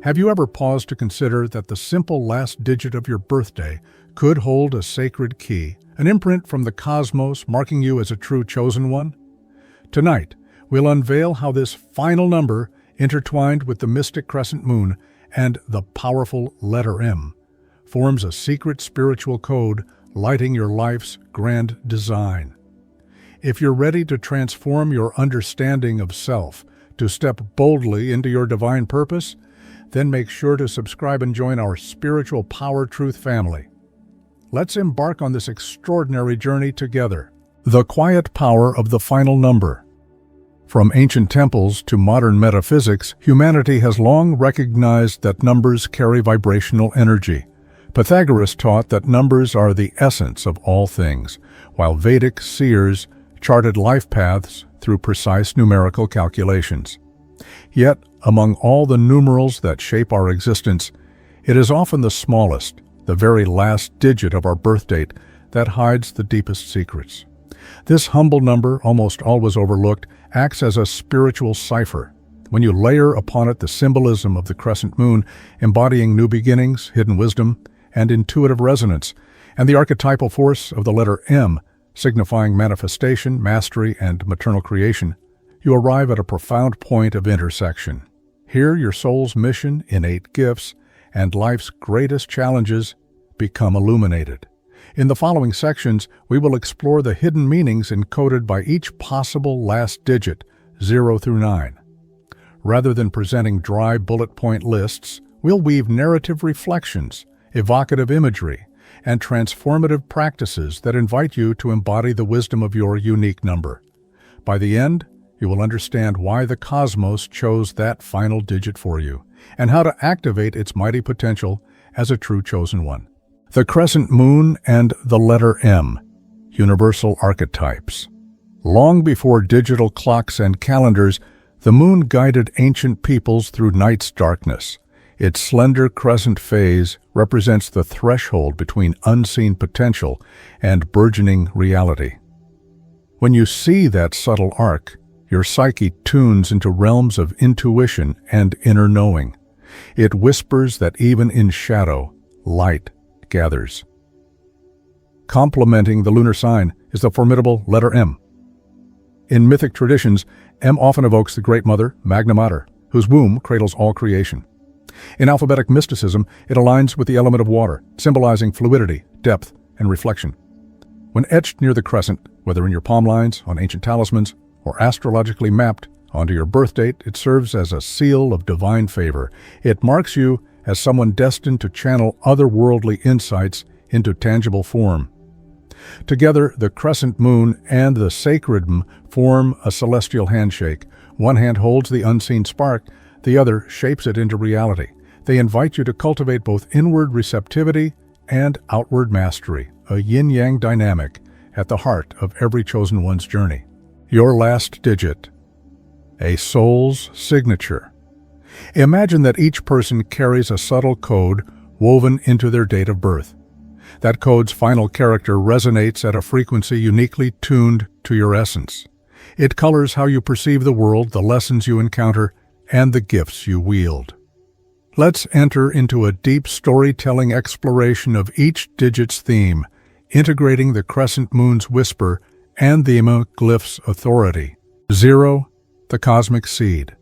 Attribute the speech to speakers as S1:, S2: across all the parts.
S1: Have you ever paused to consider that the simple last digit of your birthday could hold a sacred key, an imprint from the cosmos marking you as a true chosen one? Tonight, we'll unveil how this final number, intertwined with the mystic crescent moon and the powerful letter M, forms a secret spiritual code lighting your life's grand design. If you're ready to transform your understanding of self, to step boldly into your divine purpose, then make sure to subscribe and join our Spiritual Power Truth family. Let's embark on this extraordinary journey together. The quiet power of the final number. From ancient temples to modern metaphysics, humanity has long recognized that numbers carry vibrational energy. Pythagoras taught that numbers are the essence of all things, while Vedic seers charted life paths through precise numerical calculations. Yet, among all the numerals that shape our existence, it is often the smallest, the very last digit of our birth date, that hides the deepest secrets. This humble number, almost always overlooked, acts as a spiritual cipher. When you layer upon it the symbolism of the crescent moon, embodying new beginnings, hidden wisdom, and intuitive resonance, and the archetypal force of the letter M, signifying manifestation, mastery, and maternal creation, you arrive at a profound point of intersection. Here, your soul's mission, innate gifts, and life's greatest challenges become illuminated. In the following sections, we will explore the hidden meanings encoded by each possible last digit, 0 through 9. Rather than presenting dry bullet point lists, we'll weave narrative reflections, evocative imagery, and transformative practices that invite you to embody the wisdom of your unique number. By the end, you will understand why the cosmos chose that final digit for you, and how to activate its mighty potential as a true chosen one. The crescent moon and the letter M, universal archetypes. Long before digital clocks and calendars, the moon guided ancient peoples through night's darkness. Its slender crescent phase represents the threshold between unseen potential and burgeoning reality. When you see that subtle arc, your psyche tunes into realms of intuition and inner knowing. It whispers that even in shadow, light gathers. Complementing the lunar sign is the formidable letter M. In mythic traditions, M often evokes the Great Mother, Magna Mater, whose womb cradles all creation. In alphabetic mysticism, it aligns with the element of water, symbolizing fluidity, depth, and reflection. When etched near the crescent, whether in your palm lines, on ancient talismans, or astrologically mapped onto your birth date, it serves as a seal of divine favor. It marks you as someone destined to channel otherworldly insights into tangible form. Together, the crescent moon and the sacred M form a celestial handshake. One hand holds the unseen spark, the other shapes it into reality. They invite you to cultivate both inward receptivity and outward mastery, a yin-yang dynamic at the heart of every chosen one's journey. Your last digit, a soul's signature. Imagine that each person carries a subtle code woven into their date of birth. That code's final character resonates at a frequency uniquely tuned to your essence. It colors how you perceive the world, the lessons you encounter, and the gifts you wield. Let's enter into a deep storytelling exploration of each digit's theme, integrating the crescent moon's whisper and the glyph's authority. 0, the cosmic seed.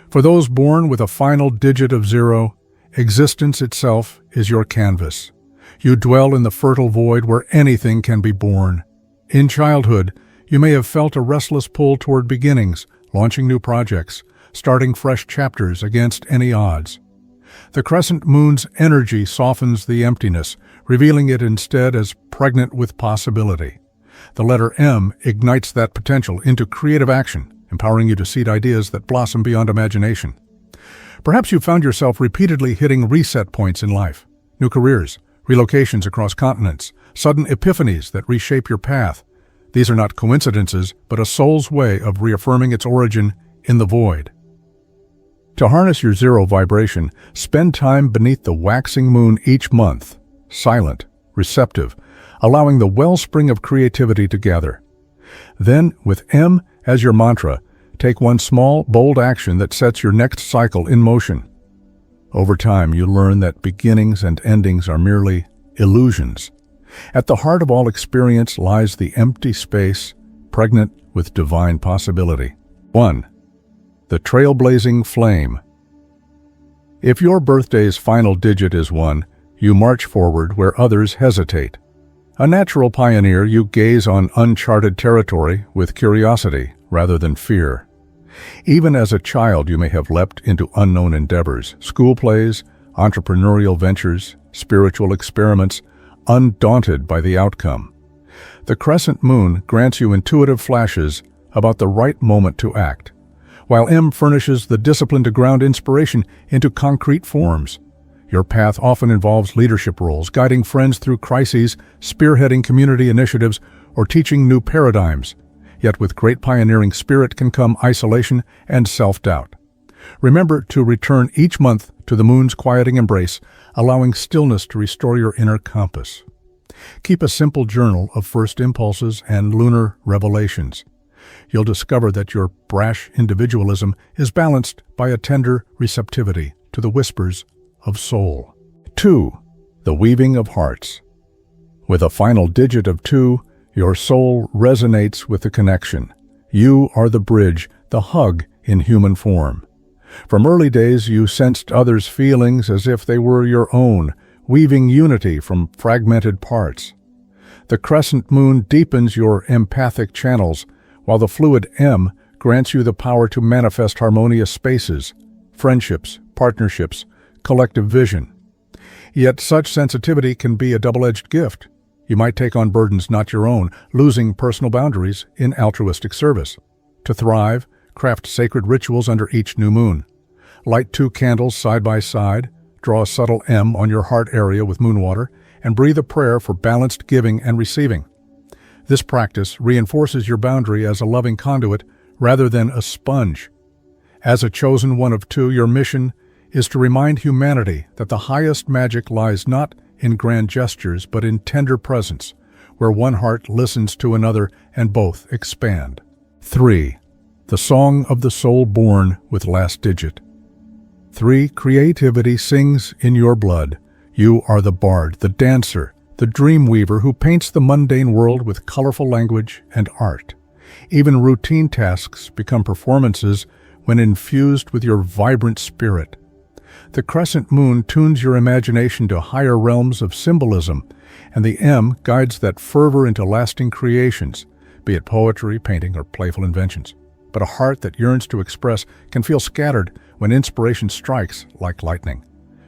S1: For those born with a final digit of 0, existence itself is your canvas. You dwell in the fertile void where anything can be born. In childhood, you may have felt a restless pull toward beginnings, launching new projects, starting fresh chapters against any odds. The crescent moon's energy softens the emptiness, revealing it instead as pregnant with possibility. The letter M ignites that potential into creative action, empowering you to seed ideas that blossom beyond imagination. Perhaps you found yourself repeatedly hitting reset points in life. New careers, relocations across continents, sudden epiphanies that reshape your path. These are not coincidences, but a soul's way of reaffirming its origin in the void. To harness your 0 vibration, spend time beneath the waxing moon each month, silent, receptive, allowing the wellspring of creativity to gather. Then, with M as your mantra, take one small, bold action that sets your next cycle in motion. Over time, you learn that beginnings and endings are merely illusions. At the heart of all experience lies the empty space, pregnant with divine possibility. 1. The trailblazing flame. If your birthday's final digit is 1, you march forward where others hesitate. A natural pioneer, you gaze on uncharted territory with curiosity rather than fear. Even as a child, you may have leapt into unknown endeavors, school plays, entrepreneurial ventures, spiritual experiments, undaunted by the outcome. The Crescent Moon grants you intuitive flashes about the right moment to act, while M furnishes the discipline to ground inspiration into concrete forms. Your path often involves leadership roles, guiding friends through crises, spearheading community initiatives, or teaching new paradigms. Yet with great pioneering spirit can come isolation and self-doubt. Remember to return each month to the moon's quieting embrace, allowing stillness to restore your inner compass. Keep a simple journal of first impulses and lunar revelations. You'll discover that your brash individualism is balanced by a tender receptivity to the whispers of soul. 2. The weaving of hearts. With a final digit of 2, your soul resonates with the connection. You are the bridge, the hug in human form. From early days, you sensed others' feelings as if they were your own, weaving unity from fragmented parts. The Crescent Moon deepens your empathic channels, while the fluid M grants you the power to manifest harmonious spaces, friendships, partnerships, collective vision. Yet such sensitivity can be a double-edged gift. You might take on burdens not your own, losing personal boundaries in altruistic service. To thrive, craft sacred rituals under each new moon. Light 2 candles side by side, draw a subtle M on your heart area with moon water, and breathe a prayer for balanced giving and receiving. This practice reinforces your boundary as a loving conduit rather than a sponge. As a chosen one of 2, your mission is to remind humanity that the highest magic lies not in grand gestures, but in tender presence, where one heart listens to another and both expand. 3. The song of the soul born with last digit. 3. Creativity sings in your blood. You are the bard, the dancer, the dream weaver who paints the mundane world with colorful language and art. Even routine tasks become performances when infused with your vibrant spirit. The Crescent Moon tunes your imagination to higher realms of symbolism, and the M guides that fervor into lasting creations, be it poetry, painting, or playful inventions. But a heart that yearns to express can feel scattered when inspiration strikes like lightning.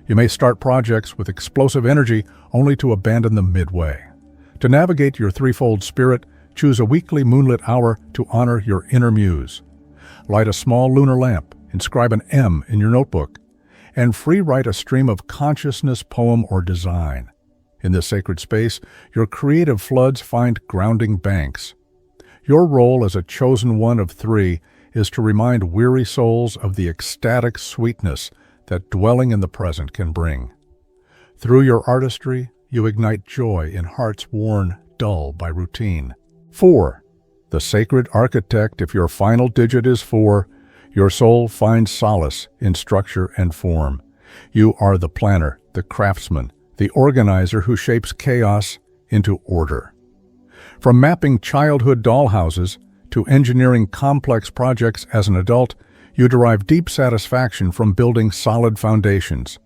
S1: You may start projects with explosive energy only to abandon them midway. To navigate your threefold spirit, choose a weekly moonlit hour to honor your inner muse. Light a small lunar lamp, inscribe an M in your notebook, and free-write a stream of consciousness, poem, or design. In this sacred space, your creative floods find grounding banks. Your role as a chosen one of 3 is to remind weary souls of the ecstatic sweetness that dwelling in the present can bring. Through your artistry, you ignite joy in hearts worn dull by routine. 4. The sacred architect. If your final digit is 4, your soul finds solace in structure and form. You are the planner, the craftsman, the organizer who shapes chaos into order. From mapping childhood dollhouses to engineering complex projects as an adult, you derive deep satisfaction from building solid foundations.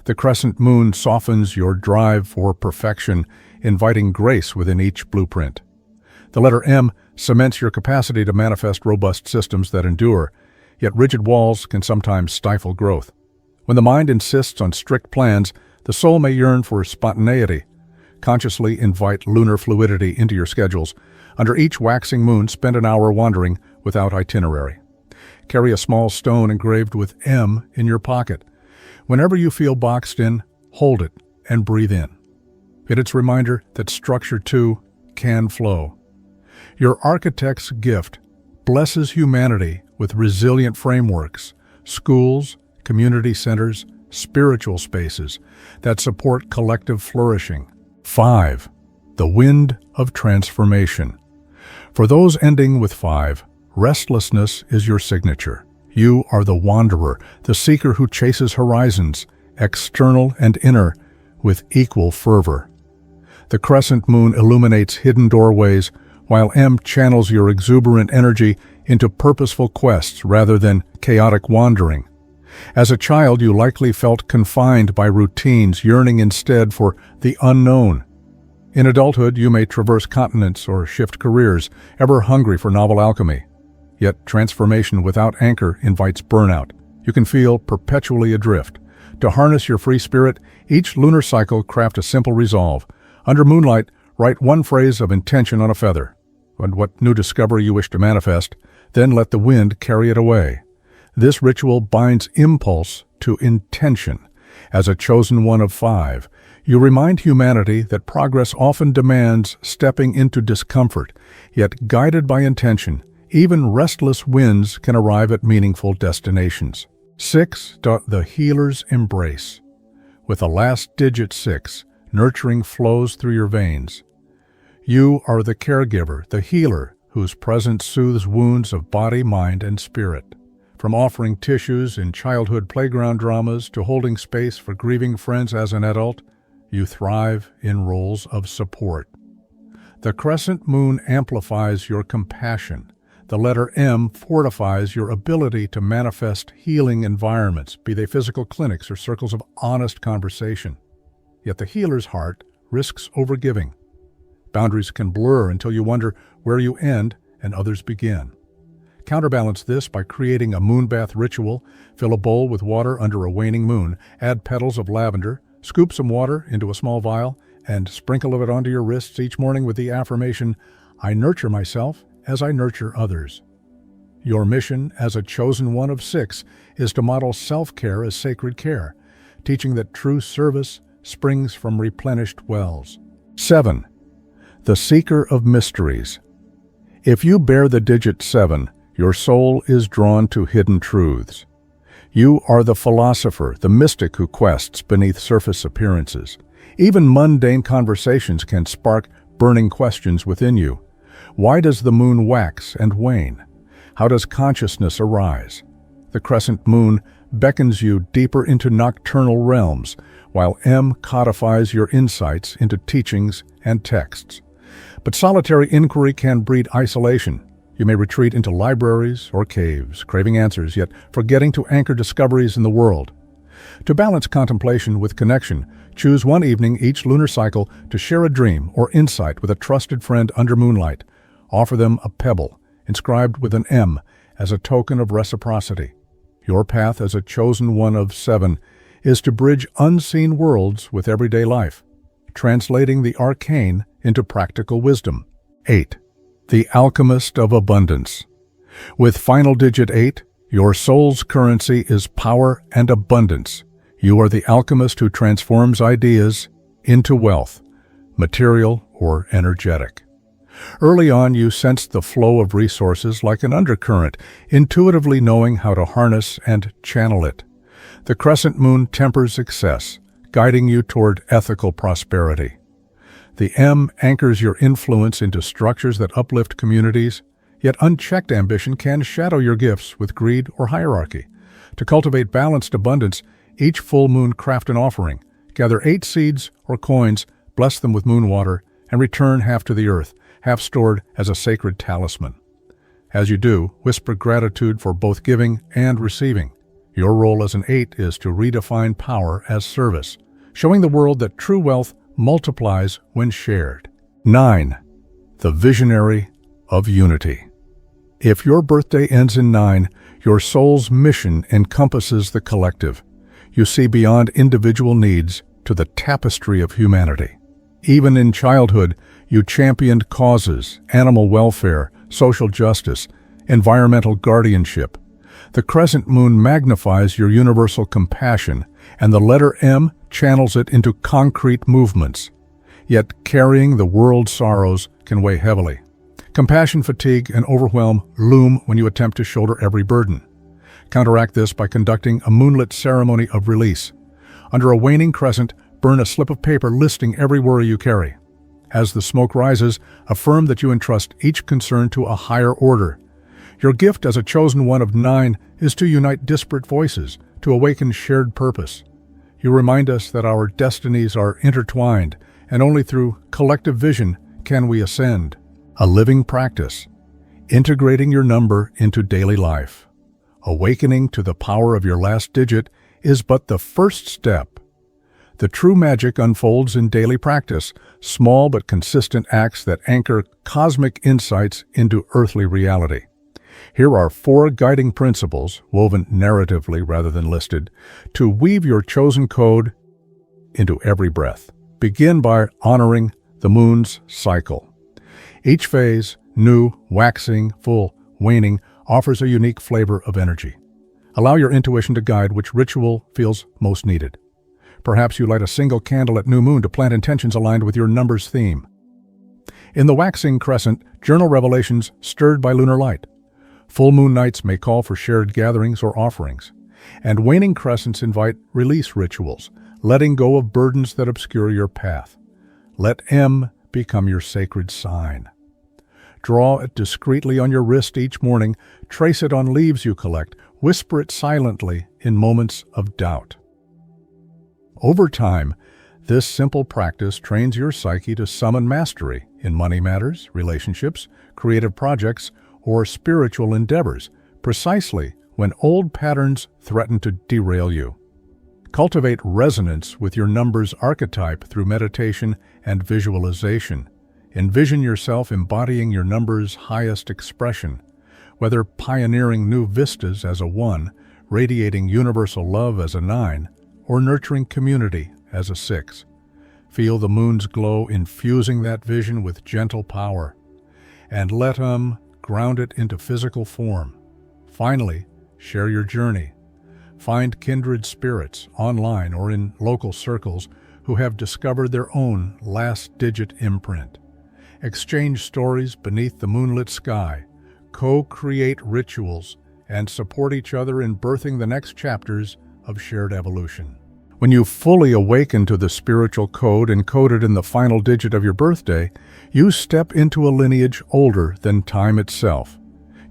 S1: The Crescent Moon softens your drive for perfection, inviting grace within each blueprint. The letter M cements your capacity to manifest robust systems that endure, yet rigid walls can sometimes stifle growth. When the mind insists on strict plans, the soul may yearn for spontaneity. Consciously invite lunar fluidity into your schedules. Under each waxing moon, spend an hour wandering without itinerary. Carry a small stone engraved with M in your pocket. Whenever you feel boxed in, hold it and breathe in. It's a reminder that structure too can flow. Your architect's gift blesses humanity with resilient frameworks, schools, community centers, spiritual spaces that support collective flourishing. 5. The wind of transformation. For those ending with 5, restlessness is your signature. You are the wanderer, the seeker who chases horizons, external and inner, with equal fervor. The crescent moon illuminates hidden doorways, while M channels your exuberant energy into purposeful quests rather than chaotic wandering. As a child, you likely felt confined by routines, yearning instead for the unknown. In adulthood, you may traverse continents or shift careers, ever hungry for novel alchemy. Yet transformation without anchor invites burnout. You can feel perpetually adrift. To harness your free spirit, each lunar cycle craft a simple resolve. Under moonlight, write one phrase of intention on a feather. And what new discovery you wish to manifest, then let the wind carry it away. This ritual binds impulse to intention. As a chosen one of 5, you remind humanity that progress often demands stepping into discomfort, yet guided by intention, even restless winds can arrive at meaningful destinations. 6. The healer's embrace. With the last digit 6, nurturing flows through your veins. You are the caregiver, the healer, whose presence soothes wounds of body, mind, and spirit. From offering tissues in childhood playground dramas to holding space for grieving friends as an adult, you thrive in roles of support. The crescent moon amplifies your compassion. The letter M fortifies your ability to manifest healing environments, be they physical clinics or circles of honest conversation. Yet the healer's heart risks overgiving. Boundaries can blur until you wonder where you end and others begin. Counterbalance this by creating a moon bath ritual. Fill a bowl with water under a waning moon, add petals of lavender, scoop some water into a small vial, and sprinkle it onto your wrists each morning with the affirmation, "I nurture myself as I nurture others." Your mission as a chosen one of 6 is to model self-care as sacred care, teaching that true service springs from replenished wells. 7. The seeker of mysteries. If you bear the digit 7, your soul is drawn to hidden truths. You are the philosopher, the mystic who quests beneath surface appearances. Even mundane conversations can spark burning questions within you. Why does the moon wax and wane? How does consciousness arise? The crescent moon beckons you deeper into nocturnal realms, while M codifies your insights into teachings and texts. But solitary inquiry can breed isolation. You may retreat into libraries or caves, craving answers, yet forgetting to anchor discoveries in the world. To balance contemplation with connection, choose one evening each lunar cycle to share a dream or insight with a trusted friend under moonlight. Offer them a pebble, inscribed with an M, as a token of reciprocity. Your path as a chosen one of 7 is to bridge unseen worlds with everyday life, translating the arcane into practical wisdom. 8. The alchemist of abundance. With final digit 8, your soul's currency is power and abundance. You are the alchemist who transforms ideas into wealth, material or energetic. Early on, you sensed the flow of resources like an undercurrent, intuitively knowing how to harness and channel it. The crescent moon tempers excess, guiding you toward ethical prosperity. The M anchors your influence into structures that uplift communities, yet unchecked ambition can shadow your gifts with greed or hierarchy. To cultivate balanced abundance, each full moon craft an offering. Gather 8 seeds or coins, bless them with moon water, and return half to the earth, half stored as a sacred talisman. As you do, whisper gratitude for both giving and receiving. Your role as an 8 is to redefine power as service, showing the world that true wealth multiplies when shared. 9. The visionary of unity. If your birthday ends in 9, your soul's mission encompasses the collective. You see beyond individual needs to the tapestry of humanity. Even in childhood, you championed causes, animal welfare, social justice, environmental guardianship. The crescent moon magnifies your universal compassion, and the letter M channels it into concrete movements. Yet carrying the world's sorrows can weigh heavily. Compassion fatigue and overwhelm loom when you attempt to shoulder every burden. Counteract this by conducting a moonlit ceremony of release. Under a waning crescent, burn a slip of paper listing every worry you carry. As the smoke rises, affirm that you entrust each concern to a higher order. Your gift as a chosen one of 9 is to unite disparate voices, to awaken shared purpose. You remind us that our destinies are intertwined, and only through collective vision can we ascend. A living practice, integrating your number into daily life. Awakening to the power of your last digit is but the first step. The true magic unfolds in daily practice, small but consistent acts that anchor cosmic insights into earthly reality. Here are 4 guiding principles, woven narratively rather than listed, to weave your chosen code into every breath. Begin by honoring the moon's cycle. Each phase, new, waxing, full, waning, offers a unique flavor of energy. Allow your intuition to guide which ritual feels most needed. Perhaps you light a single candle at new moon to plant intentions aligned with your number's theme. In the waxing crescent, journal revelations stirred by lunar light. Full moon nights may call for shared gatherings or offerings, and waning crescents invite release rituals, letting go of burdens that obscure your path. Let M become your sacred sign. Draw it discreetly on your wrist each morning, trace it on leaves you collect, whisper it silently in moments of doubt. Over time, this simple practice trains your psyche to summon mastery in money matters, relationships, creative projects, or spiritual endeavors, precisely when old patterns threaten to derail you. Cultivate resonance with your number's archetype through meditation and visualization. Envision yourself embodying your number's highest expression, whether pioneering new vistas as a 1, radiating universal love as a 9, or nurturing community as a 6. Feel the moon's glow infusing that vision with gentle power, and let ground it into physical form. Finally, share your journey. Find kindred spirits, online or in local circles, who have discovered their own last-digit imprint. Exchange stories beneath the moonlit sky, co-create rituals, and support each other in birthing the next chapters of shared evolution. When you fully awaken to the spiritual code encoded in the final digit of your birthday, you step into a lineage older than time itself.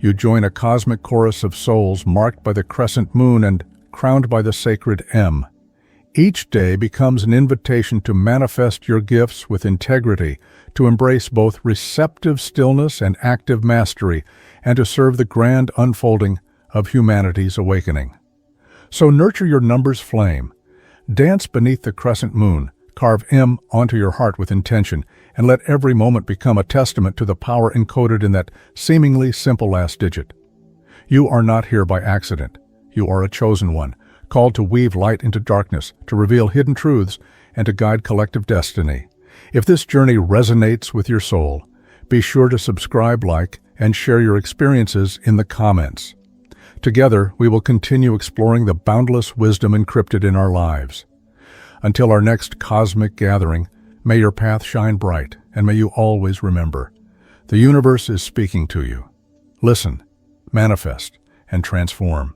S1: You join a cosmic chorus of souls marked by the crescent moon and crowned by the sacred M. Each day becomes an invitation to manifest your gifts with integrity, to embrace both receptive stillness and active mastery, and to serve the grand unfolding of humanity's awakening. So nurture your number's flame. Dance beneath the crescent moon, carve M onto your heart with intention, and let every moment become a testament to the power encoded in that seemingly simple last digit. You are not here by accident. You are a chosen one, called to weave light into darkness, to reveal hidden truths, and to guide collective destiny. If this journey resonates with your soul, be sure to subscribe, like, and share your experiences in the comments. Together, we will continue exploring the boundless wisdom encrypted in our lives. Until our next cosmic gathering, may your path shine bright, and may you always remember, the universe is speaking to you. Listen, manifest, and transform.